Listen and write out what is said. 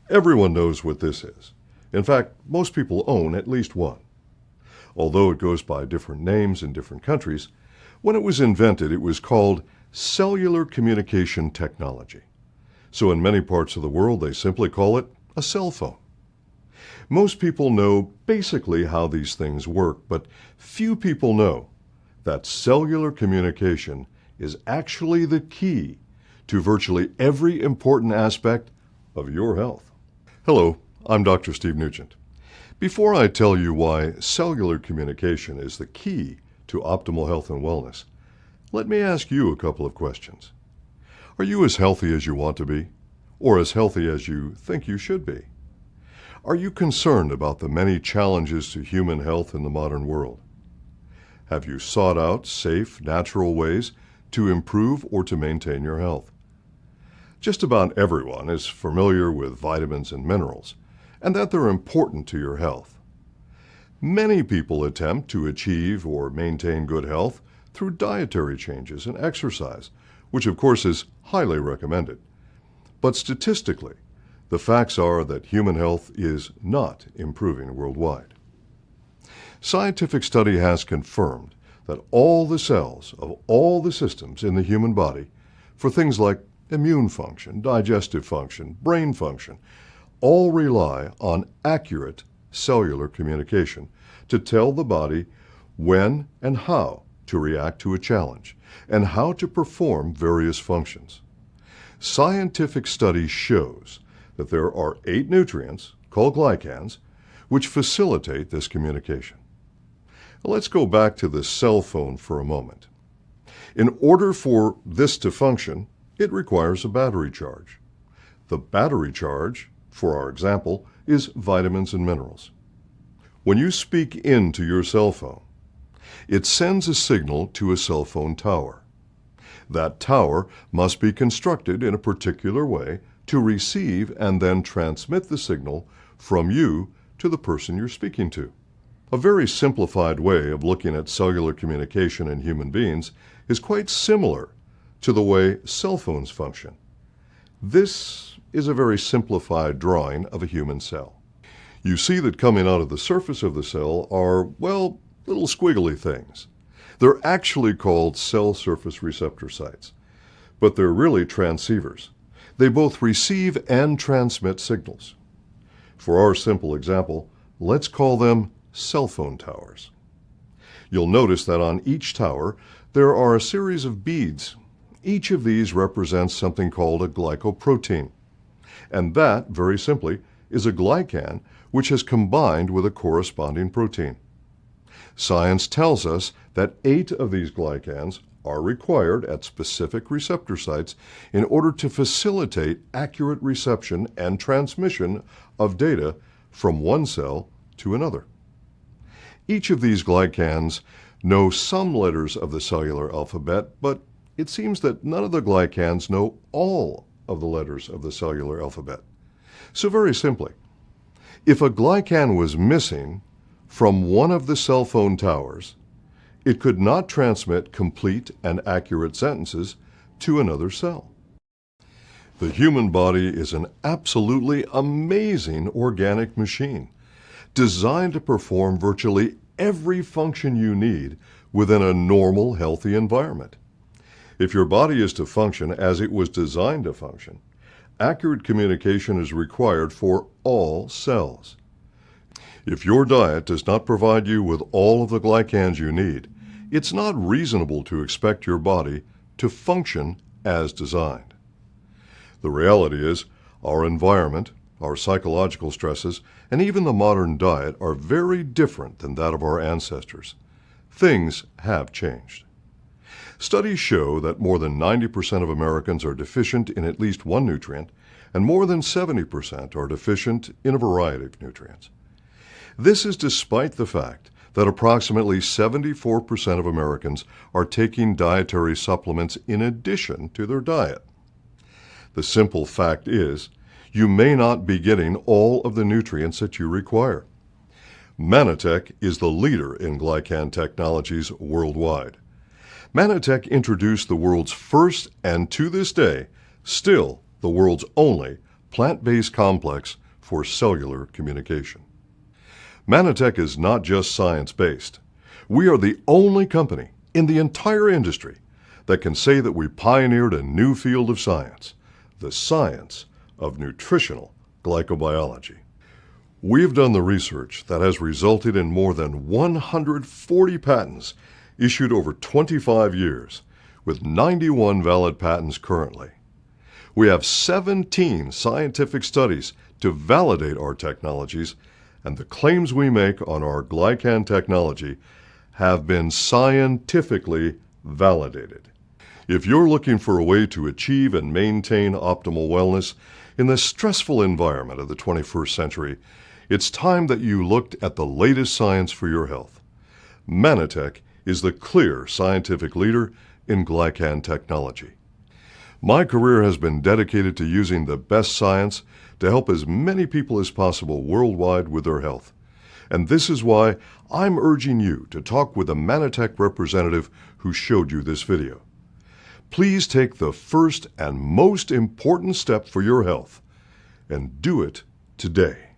Everyone knows what this is. In fact, most people own at least one. Although it goes by different names in different countries, when it was invented, it was called cellular communication technology. So in many parts of the world, they simply call it a cell phone. Most people know basically how these things work, but few people know that cellular communication is actually the key to virtually every important aspect of your health. Hello, I'm Dr. Steve Nugent. Before I tell you why cellular communication is the key to optimal health and wellness, let me ask you a couple of questions. Are you as healthy as you want to be, or as healthy as you think you should be? Are you concerned about the many challenges to human health in the modern world? Have you sought out safe, natural ways to improve or to maintain your health? Just about everyone is familiar with vitamins and minerals, and that they're important to your health. Many people attempt to achieve or maintain good health through dietary changes and exercise, which of course is highly recommended. But statistically, the facts are that human health is not improving worldwide. Scientific study has confirmed that all the cells of all the systems in the human body, for things like immune function, digestive function, brain function, all rely on accurate cellular communication to tell the body when and how to react to a challenge and how to perform various functions. Scientific study shows that there are 8 nutrients, called glycans, which facilitate this communication. Let's go back to the cell phone for a moment. In order for this to function, it requires a battery charge. The battery charge, for our example, is vitamins and minerals. When you speak into your cell phone, it sends a signal to a cell phone tower. That tower must be constructed in a particular way to receive and then transmit the signal from you to the person you're speaking to. A very simplified way of looking at cellular communication in human beings is quite similar to the way cell phones function. This is a very simplified drawing of a human cell. You see that coming out of the surface of the cell are, well, little squiggly things. They're actually called cell surface receptor sites, but they're really transceivers. They both receive and transmit signals. For our simple example, let's call them cell phone towers. You'll notice that on each tower there are a series of beads. Each of these represents something called a glycoprotein. And that, very simply, is a glycan which has combined with a corresponding protein. Science tells us that 8 of these glycans are required at specific receptor sites in order to facilitate accurate reception and transmission of data from one cell to another. Each of these glycans know some letters of the cellular alphabet, but it seems that none of the glycans know all of the letters of the cellular alphabet. So very simply, if a glycan was missing from one of the cell phone towers, it could not transmit complete and accurate sentences to another cell. The human body is an absolutely amazing organic machine, designed to perform virtually every function you need within a normal, healthy environment. If your body is to function as it was designed to function, accurate communication is required for all cells. If your diet does not provide you with all of the glycans you need, it's not reasonable to expect your body to function as designed. The reality is, our environment, our psychological stresses, and even the modern diet are very different than that of our ancestors. Things have changed. Studies show that more than 90% of Americans are deficient in at least one nutrient, and more than 70% are deficient in a variety of nutrients. This is despite the fact that approximately 74% of Americans are taking dietary supplements in addition to their diet. The simple fact is, you may not be getting all of the nutrients that you require. Mannatek is the leader in glycan technologies worldwide. Mannatek introduced the world's first and, to this day, still the world's only plant-based complex for cellular communication. Mannatek is not just science-based. We are the only company in the entire industry that can say that we pioneered a new field of science, the science of nutritional glycobiology. We've done the research that has resulted in more than 140 patents issued over 25 years, with 91 valid patents currently. We have 17 scientific studies to validate our technologies, and the claims we make on our Glycan technology have been scientifically validated. If you're looking for a way to achieve and maintain optimal wellness in the stressful environment of the 21st century, it's time that you looked at the latest science for your health. Mannatek is the clear scientific leader in Glycan technology. My career has been dedicated to using the best science to help as many people as possible worldwide with their health. And this is why I'm urging you to talk with a Mannatek representative who showed you this video. Please take the first and most important step for your health, and do it today.